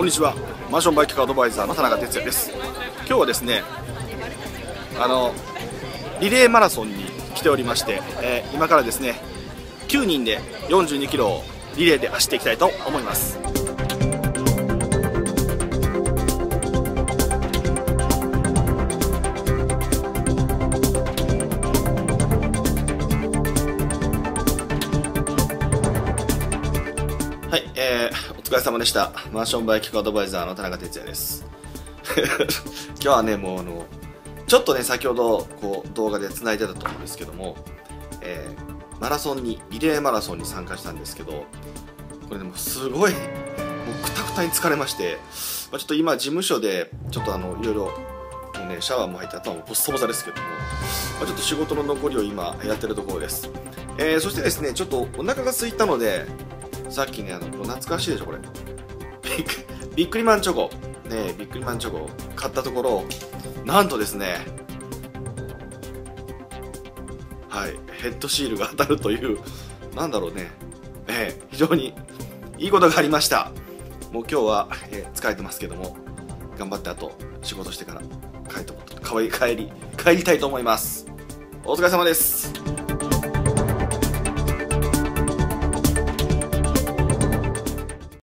にちは。マンション売却アドバイザーの田中哲也です。今日はですね、リレーマラソンに来ておりまして、今からですね、9人で42キロをリレーで走っていきたいと思います。はい、お疲れ様でした。マンション売却アドバイザーの田中哲也です。今日はね、もうちょっとね、先ほどこう動画で繋いでたと思うんですけども、マラソンに、リレーマラソンに参加したんですけど、これでもすごい、もうくたくたに疲れまして、ちょっと今事務所で、ちょっといろいろ、もうね、シャワーも入って、あとはもうボッサボサですけども、ちょっと仕事の残りを今やってるところです。そしてですね、ちょっとお腹が空いたので、さっきね、懐かしいでしょ、これ。ビックリマンチョコ。ね、ビックリマンチョコを買ったところ、なんとですね、はい、ヘッドシールが当たるという、なんだろうね、非常にいいことがありました。もう今日は、疲れてますけども、頑張ってあと仕事してから帰りたいと思います。お疲れ様です。